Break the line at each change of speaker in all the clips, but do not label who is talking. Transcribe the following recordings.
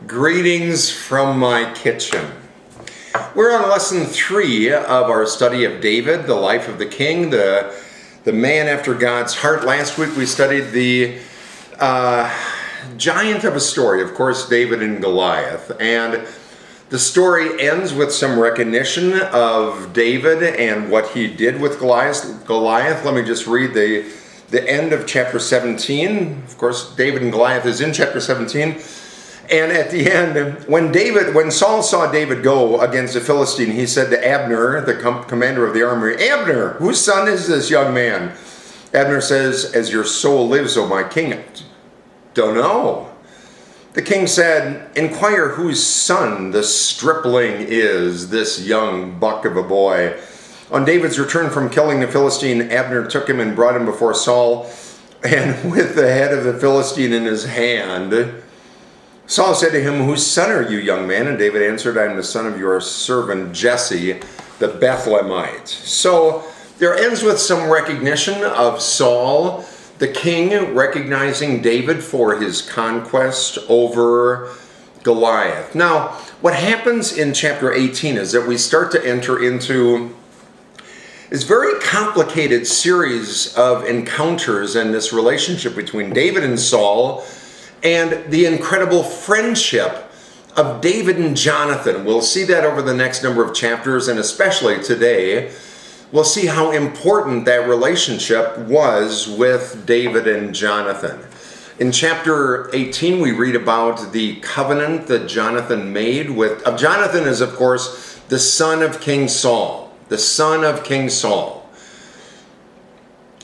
Greetings from my kitchen. We're on lesson 3 of our study of David, the life of the king, the man after God's heart. Last week we studied the giant of a story, of course, David and Goliath. And the story ends with some recognition of David and what he did with Goliath. Let me just read the end of chapter 17. Of course, David and Goliath is in chapter 17. And at the end, when Saul saw David go against the Philistine, he said to Abner, the commander of the army, "Abner, whose son is this young man?" Abner says, "As your soul lives, O my king, don't know." The king said, "Inquire whose son the stripling is, this young buck of a boy." On David's return from killing the Philistine, Abner took him and brought him before Saul, and with the head of the Philistine in his hand, Saul said to him, "Whose son are you, young man?" And David answered, "I am the son of your servant Jesse, the Bethlehemite." So there ends with some recognition of Saul, the king, recognizing David for his conquest over Goliath. Now, what happens in chapter 18 is that we start to enter into this very complicated series of encounters and this relationship between David and Saul, and the incredible friendship of David and Jonathan. We'll see that over the next number of chapters, and especially today, we'll see how important that relationship was with David and Jonathan. In chapter 18, we read about the covenant that Jonathan made with... Jonathan is, of course, the son of King Saul. The son of King Saul.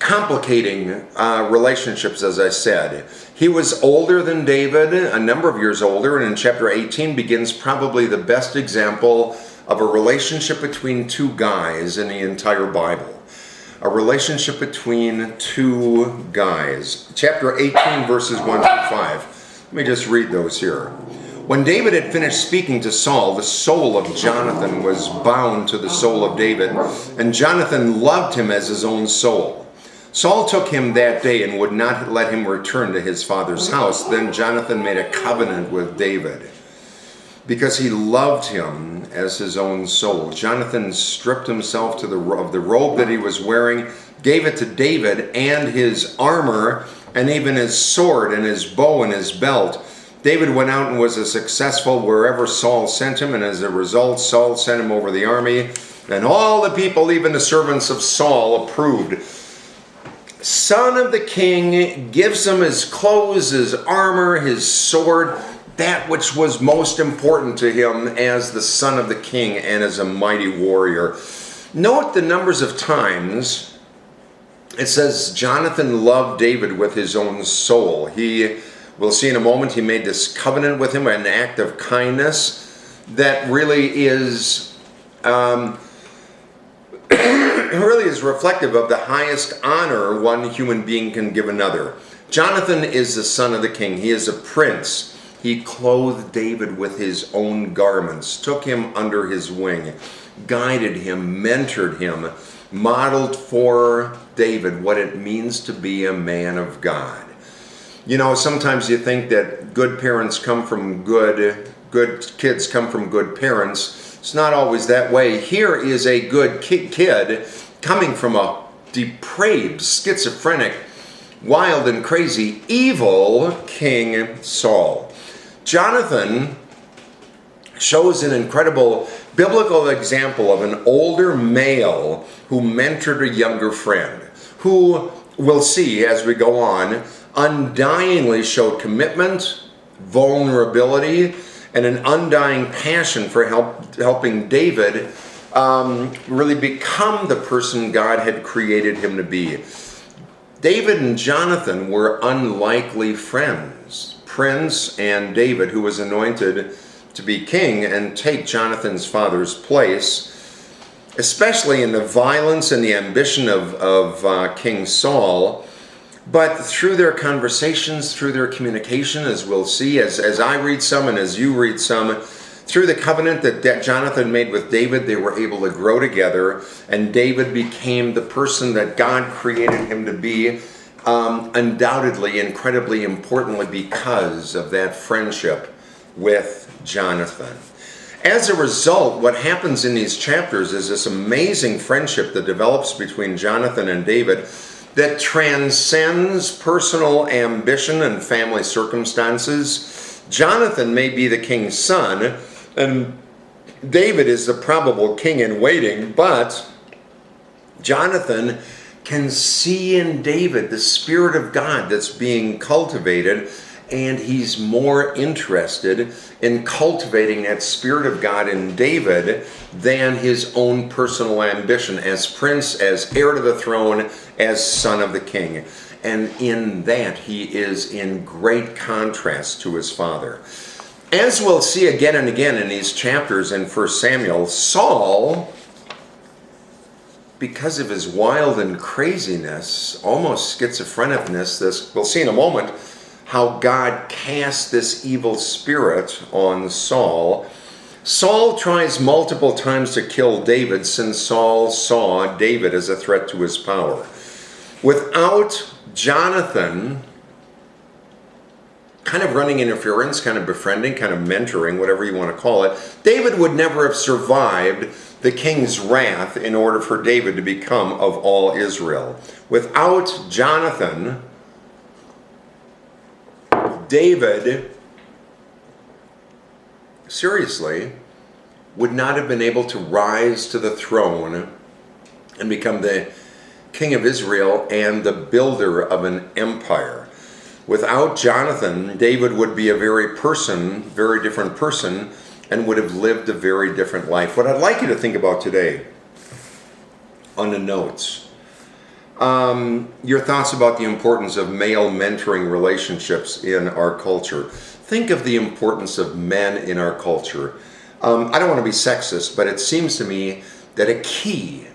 Complicating relationships, as I said. He was older than David, a number of years older, and in chapter 18 begins probably the best example of a relationship between two guys in the entire Bible. A relationship between two guys. Chapter 18, verses 1 through 5. Let me just read those here. When David had finished speaking to Saul, the soul of Jonathan was bound to the soul of David, and Jonathan loved him as his own soul. Saul took him that day and would not let him return to his father's house. Then Jonathan made a covenant with David because he loved him as his own soul. Jonathan stripped himself of the robe that he was wearing, gave it to David, and his armor, and even his sword and his bow and his belt. David went out and was successful wherever Saul sent him, and as a result, Saul sent him over the army, and all the people, even the servants of Saul, approved. Son of the king gives him his clothes, his armor, his sword, that which was most important to him as the son of the king and as a mighty warrior. Note the numbers of times it says Jonathan loved David with his own soul. We'll see in a moment, he made this covenant with him, an act of kindness that really is reflective of the highest honor one human being can give another. Jonathan is the son of the king. He is a prince. He clothed David with his own garments, took him under his wing, guided him, mentored him, modeled for David what it means to be a man of God. You know, sometimes you think that good parents come from good kids come from good parents. It's not always that way. Here is a good kid coming from a depraved, schizophrenic, wild and crazy, evil King Saul. Jonathan shows an incredible biblical example of an older male who mentored a younger friend, who, we'll see as we go on, undyingly showed commitment, vulnerability, and an undying passion for helping David really become the person God had created him to be. David and Jonathan were unlikely friends. Prince and David, who was anointed to be king and take Jonathan's father's place, especially in the violence and the ambition of King Saul. But through their conversations, through their communication, as we'll see, as I read some and as you read some, through the covenant that Jonathan made with David, they were able to grow together, and David became the person that God created him to be, undoubtedly, incredibly importantly, because of that friendship with Jonathan. As a result, what happens in these chapters is this amazing friendship that develops between Jonathan and David that transcends personal ambition and family circumstances. Jonathan may be the king's son, and David is the probable king in waiting, but Jonathan can see in David the Spirit of God that's being cultivated, and he's more interested in cultivating that Spirit of God in David than his own personal ambition as prince, as heir to the throne, as son of the king. And in that, he is in great contrast to his father. As we'll see again and again in these chapters in 1 Samuel, Saul, because of his wild and craziness, almost schizophrenicness, we'll see in a moment how God cast this evil spirit on Saul. Saul tries multiple times to kill David since Saul saw David as a threat to his power. Without Jonathan kind of running interference, kind of befriending, kind of mentoring, whatever you want to call it, David would never have survived the king's wrath in order for David to become of all Israel. Without Jonathan, David, seriously, would not have been able to rise to the throne and become the king of Israel and the builder of an empire. Without Jonathan, David would be a very different person, and would have lived a very different life. What I'd like you to think about today on the notes, your thoughts about the importance of male mentoring relationships in our culture. Think of the importance of men in our culture. I don't want to be sexist, but it seems to me that a key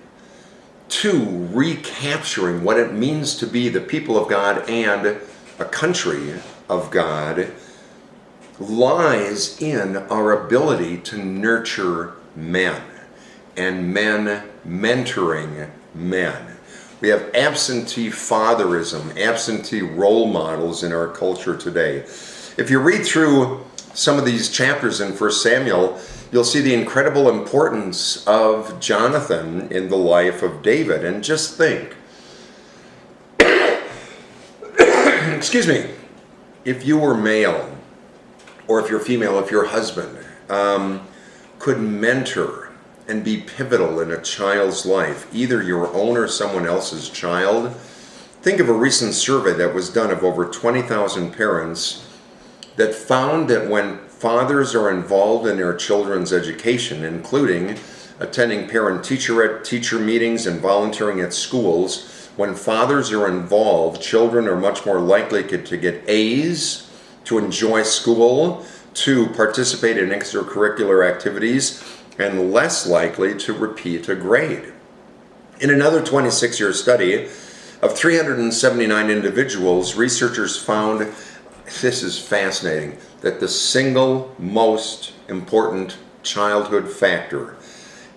to recapturing what it means to be the people of God and a country of God lies in our ability to nurture men and men mentoring men. We have absentee fatherism, absentee role models in our culture today. If you read through some of these chapters in 1 Samuel, you'll see the incredible importance of Jonathan in the life of David. And just think, excuse me, if you were male, or if you're female, if your husband could mentor and be pivotal in a child's life, either your own or someone else's child. Think of a recent survey that was done of over 20,000 parents that found that when fathers are involved in their children's education, including attending parent-teacher meetings and volunteering at schools, when fathers are involved, children are much more likely to get A's, to enjoy school, to participate in extracurricular activities, and less likely to repeat a grade. In another 26-year study of 379 individuals, researchers found, this is fascinating, that the single most important childhood factor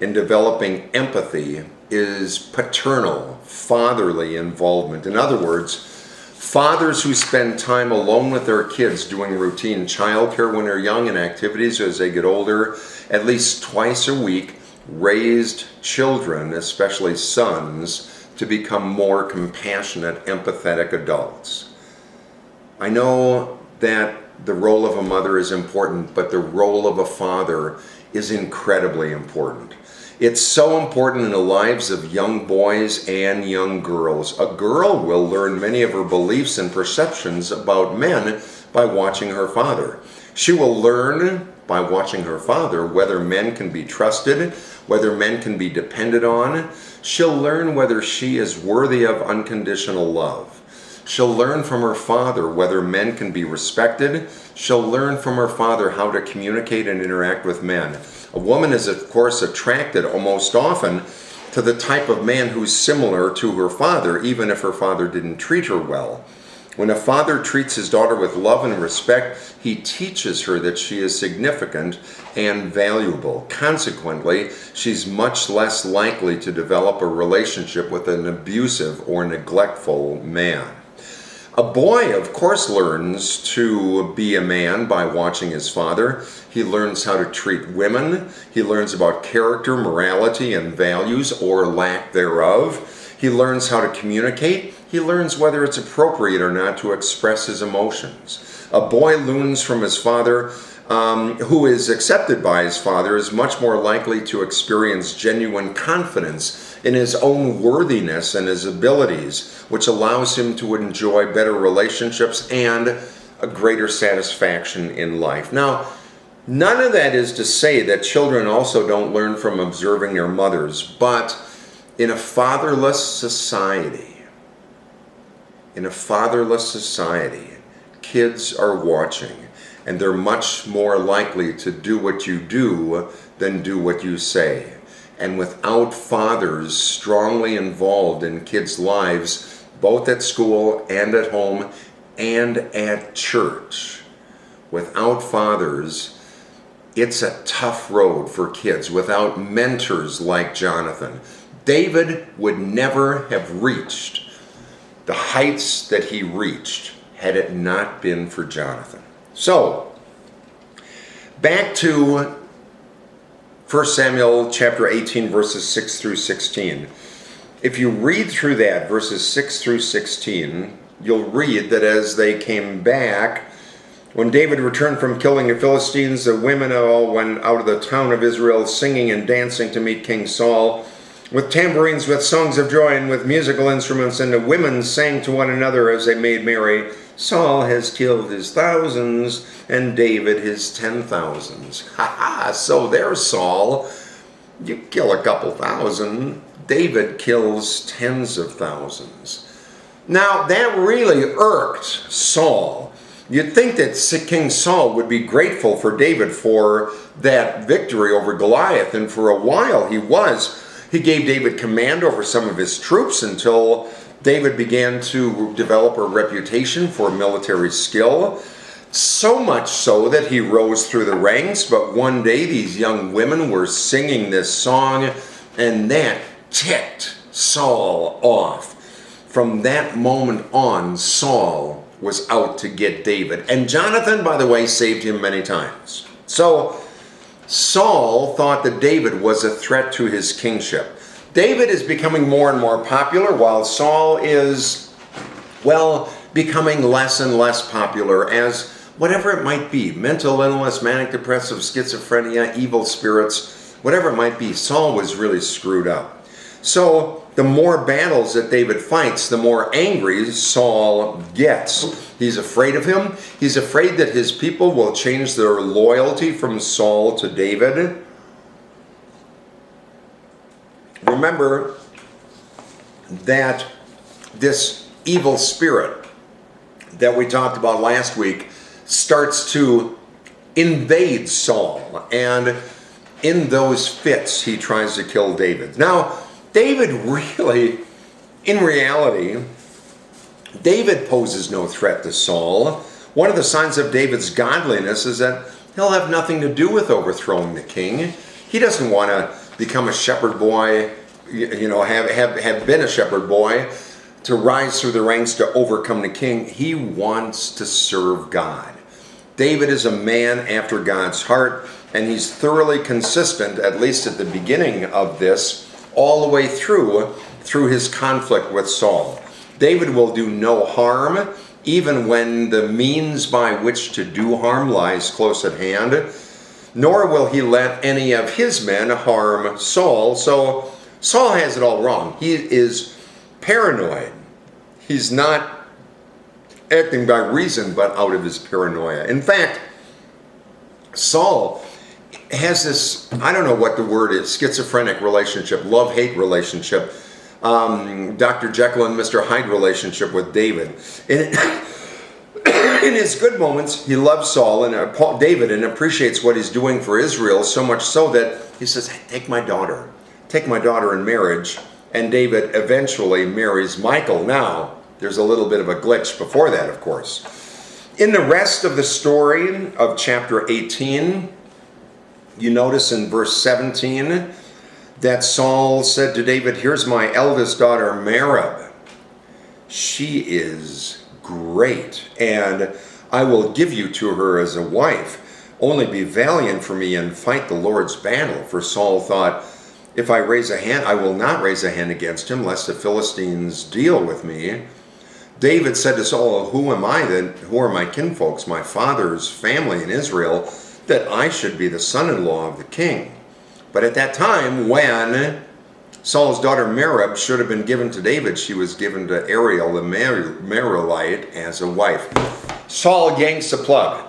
in developing empathy is paternal, fatherly involvement. In other words, fathers who spend time alone with their kids doing routine childcare when they're young and activities as they get older, at least twice a week, raised children, especially sons, to become more compassionate, empathetic adults. I know that the role of a mother is important, but the role of a father is incredibly important. It's so important in the lives of young boys and young girls. A girl will learn many of her beliefs and perceptions about men by watching her father. She will learn by watching her father whether men can be trusted, whether men can be depended on. She'll learn whether she is worthy of unconditional love. She'll learn from her father whether men can be respected. She'll learn from her father how to communicate and interact with men. A woman is, of course, attracted almost often to the type of man who's similar to her father, even if her father didn't treat her well. When a father treats his daughter with love and respect, he teaches her that she is significant and valuable. Consequently, she's much less likely to develop a relationship with an abusive or neglectful man. A boy, of course, learns to be a man by watching his father. He learns how to treat women. He learns about character, morality, and values, or lack thereof. He learns how to communicate. He learns whether it's appropriate or not to express his emotions. A boy learns from his father, who is accepted by his father, is much more likely to experience genuine confidence in his own worthiness and his abilities, which allows him to enjoy better relationships and a greater satisfaction in life. Now, none of that is to say that children also don't learn from observing their mothers, but in a fatherless society, kids are watching, and they're much more likely to do what you do than do what you say. And without fathers strongly involved in kids' lives, both at school and at home and at church, without fathers, it's a tough road for kids. Without mentors like Jonathan, David would never have reached the heights that he reached had it not been for Jonathan. So, back to 1 Samuel chapter 18, verses 6 through 16. If you read through that, verses 6 through 16, you'll read that as they came back, when David returned from killing the Philistines, the women all went out of the town of Israel singing and dancing to meet King Saul, with tambourines, with songs of joy, and with musical instruments, and the women sang to one another as they made merry. Saul has killed his thousands, and David his 10,000s. Ha ha! So there's Saul. You kill a couple thousand. David kills tens of thousands. Now, that really irked Saul. You'd think that King Saul would be grateful for David for that victory over Goliath, and for a while he was. He gave David command over some of his troops until David began to develop a reputation for military skill, so much so that he rose through the ranks. But one day these young women were singing this song, and that ticked Saul off. From that moment on, Saul was out to get David. And Jonathan, by the way, saved him many times. So Saul thought that David was a threat to his kingship. David is becoming more and more popular, while Saul is, well, becoming less and less popular as whatever it might be. Mental illness, manic depressive, schizophrenia, evil spirits, whatever it might be. Saul was really screwed up. So the more battles that David fights, the more angry Saul gets. He's afraid of him. He's afraid that his people will change their loyalty from Saul to David. Remember that this evil spirit that we talked about last week starts to invade Saul, and in those fits he tries to kill David. Now, David really, in reality, David poses no threat to Saul. One of the signs of David's godliness is that he'll have nothing to do with overthrowing the king. He doesn't want to become a shepherd boy, have been a shepherd boy, to rise through the ranks to overcome the king. He wants to serve God. David is a man after God's heart, and he's thoroughly consistent, at least at the beginning of this, all the way through his conflict with Saul. David will do no harm, even when the means by which to do harm lies close at hand, nor will he let any of his men harm Saul. So Saul has it all wrong. He is paranoid. He's not acting by reason, but out of his paranoia. In fact, Saul has this, I don't know what the word is, schizophrenic relationship, love-hate relationship, Dr. Jekyll and Mr. Hyde relationship with David. In his good moments, he loves Saul and David and appreciates what he's doing for Israel, so much so that he says, hey, take my daughter in marriage. And David eventually marries Michal. Now, there's a little bit of a glitch before that, of course. In the rest of the story of chapter 18, you notice in verse 17 that Saul said to David, here's my eldest daughter, Merab. She is great, and I will give you to her as a wife. Only be valiant for me and fight the Lord's battle. For Saul thought, if I raise a hand, I will not raise a hand against him, lest the Philistines deal with me. David said to Saul, who am I then? Who are my kinfolks, my father's family in Israel, that I should be the son-in-law of the king? But at that time, when Saul's daughter Merab should have been given to David, she was given to Ariel the Merilite as a wife. Saul yanks the plug.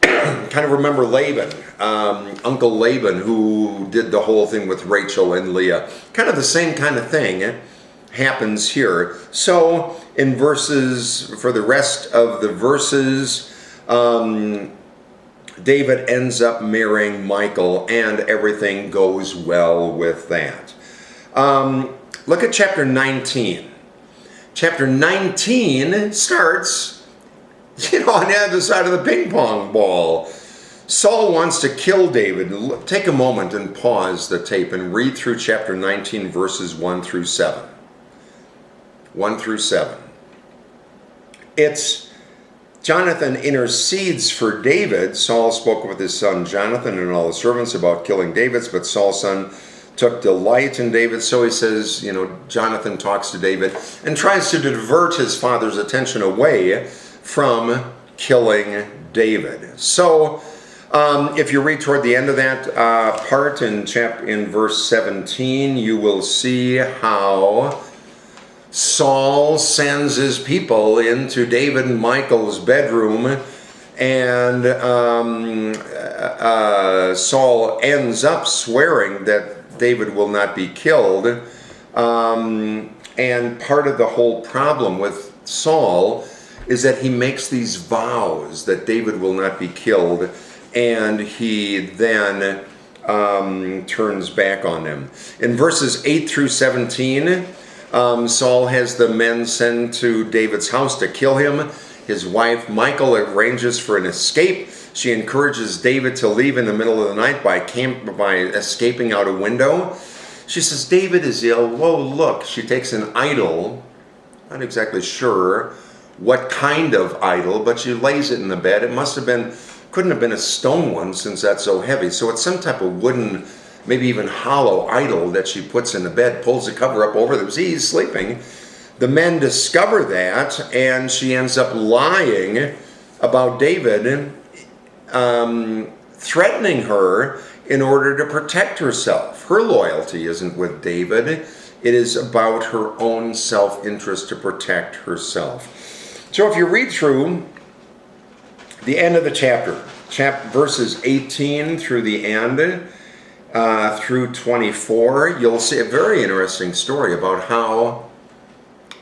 Kind of remember Laban, Uncle Laban, who did the whole thing with Rachel and Leah. Kind of the same kind of thing happens here. So in verses, for the rest of the verses, David ends up marrying Michal, and everything goes well with that. Look at chapter 19. Chapter 19 starts, on the other side of the ping pong ball. Saul wants to kill David. Take a moment and pause the tape and read through chapter 19, verses 1 through 7. 1 through 7. It's Jonathan intercedes for David. Saul spoke with his son Jonathan and all the servants about killing David, but Saul's son took delight in David. So he says, Jonathan talks to David and tries to divert his father's attention away from killing David. So if you read toward the end of that part in verse 17, you will see how Saul sends his people into David and Michal's bedroom, and Saul ends up swearing that David will not be killed. And part of the whole problem with Saul is that he makes these vows that David will not be killed, and he then turns back on them. In verses 8 through 17, Saul has the men send to David's house to kill him. His wife Michal arranges for an escape. She encourages David to leave in the middle of the night by escaping out a window. She says, David is ill. Whoa, look. She takes an idol. Not exactly sure what kind of idol, but she lays it in the bed. It couldn't have been a stone one since that's so heavy. So it's some type of wooden, maybe even hollow idol that she puts in the bed, pulls the cover up over them. See, he's sleeping. The men discover that, and she ends up lying about David, threatening her in order to protect herself. Her loyalty isn't with David. It is about her own self-interest to protect herself. So if you read through the end of the chapter, verses 18 through the end, through 24, you'll see a very interesting story about how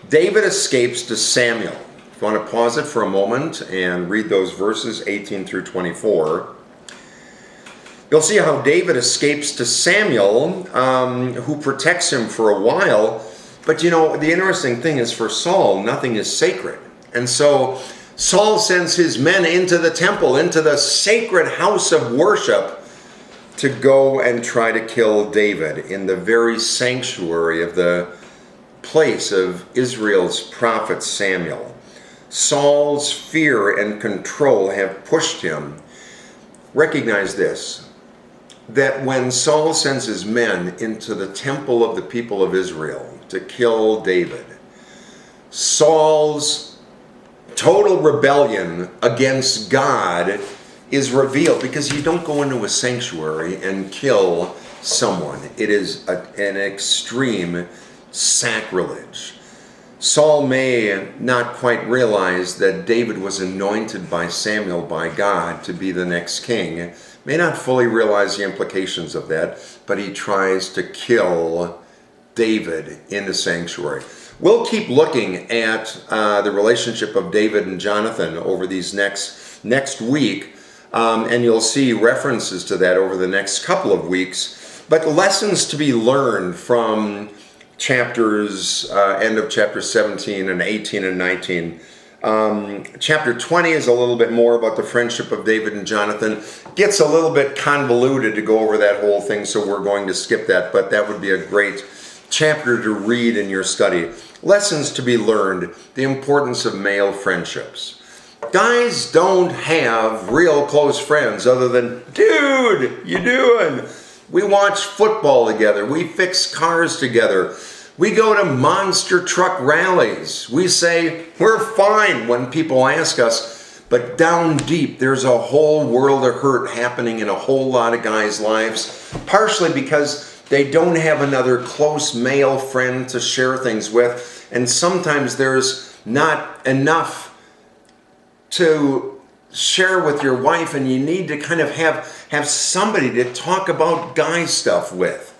David escapes to Samuel. If you want to pause it for a moment and read those verses 18 through 24, you'll see how David escapes to Samuel, who protects him for a while. But the interesting thing is, for Saul, nothing is sacred. And so Saul sends his men into the temple, into the sacred house of worship, to go and try to kill David in the very sanctuary of the place of Israel's prophet Samuel. Saul's fear and control have pushed him. Recognize this, that when Saul sends his men into the temple of the people of Israel to kill David, Saul's total rebellion against God is revealed, because you don't go into a sanctuary and kill someone. It is an extreme sacrilege. Saul may not quite realize that David was anointed by Samuel by God to be the next king, may not fully realize the implications of that, but he tries to kill David in the sanctuary. We'll keep looking at the relationship of David and Jonathan over these next week. And you'll see references to that over the next couple of weeks. But lessons to be learned from end of chapter 17 and 18 and 19. Chapter 20 is a little bit more about the friendship of David and Jonathan. Gets a little bit convoluted to go over that whole thing, so we're going to skip that. But that would be a great chapter to read in your study. Lessons to be learned, the importance of male friendships. Guys don't have real close friends other than, dude, you doing? We watch football together. We fix cars together. We go to monster truck rallies. We say, we're fine when people ask us, but down deep, there's a whole world of hurt happening in a whole lot of guys' lives, partially because they don't have another close male friend to share things with, and sometimes there's not enough to share with your wife, and you need to kind of have somebody to talk about guy stuff with.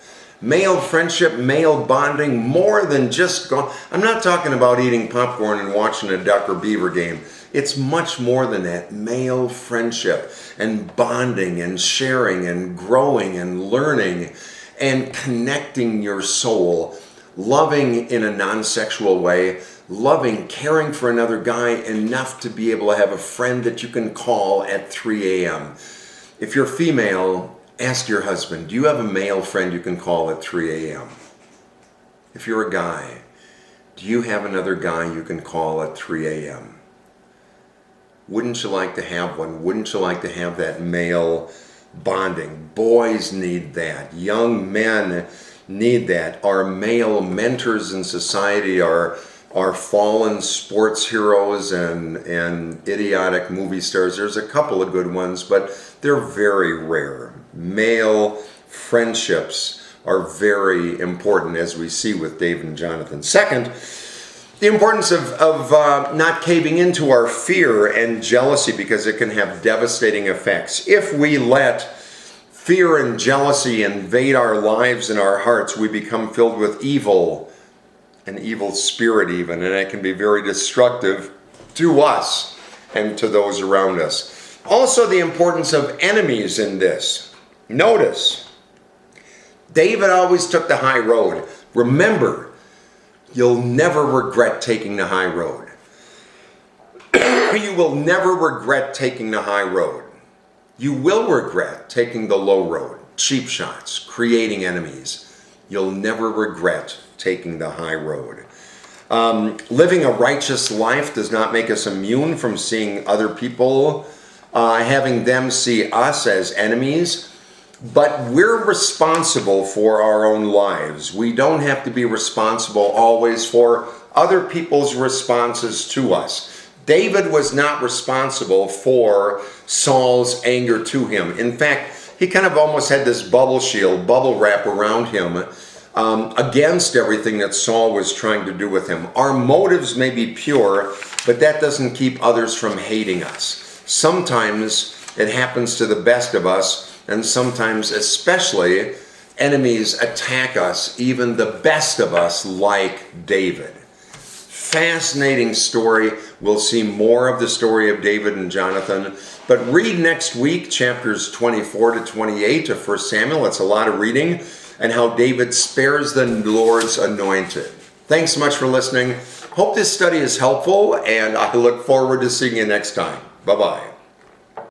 Male friendship, male bonding, more than just going. I'm not talking about eating popcorn and watching a Duck or Beaver game. It's much more than that. Male friendship and bonding and sharing and growing and learning and connecting your soul, loving in a non-sexual way, loving, caring for another guy enough to be able to have a friend that you can call at 3 a.m. If you're female, ask your husband, do you have a male friend you can call at 3 a.m.? If you're a guy, do you have another guy you can call at 3 a.m.? Wouldn't you like to have one? Wouldn't you like to have that male bonding? Boys need that. Young men need that. Our male mentors in society are fallen sports heroes and idiotic movie stars. There's a couple of good ones, but they're very rare. Male friendships are very important, as we see with David and Jonathan. Second, the importance of not caving into our fear and jealousy, because it can have devastating effects. If we let fear and jealousy invade our lives and our hearts, we become filled with evil, an evil spirit even, and it can be very destructive to us and to those around us. Also, the importance of enemies in this. Notice, David always took the high road. Remember, you'll never regret taking the high road. You will never regret taking the high road. You will regret taking the low road, cheap shots, creating enemies. You'll never regret taking the high road. Living a righteous life does not make us immune from seeing other people, having them see us as enemies, but we're responsible for our own lives. We don't have to be responsible always for other people's responses to us. David was not responsible for Saul's anger to him. In fact, he kind of almost had this bubble shield, bubble wrap around him against everything that Saul was trying to do with him. Our motives may be pure, but that doesn't keep others from hating us. Sometimes it happens to the best of us, and sometimes especially enemies attack us, even the best of us, like David. Fascinating story. We'll see more of the story of David and Jonathan. But read next week, chapters 24 to 28 of 1 Samuel. It's a lot of reading, and how David spares the Lord's anointed. Thanks so much for listening. Hope this study is helpful, and I look forward to seeing you next time. Bye-bye.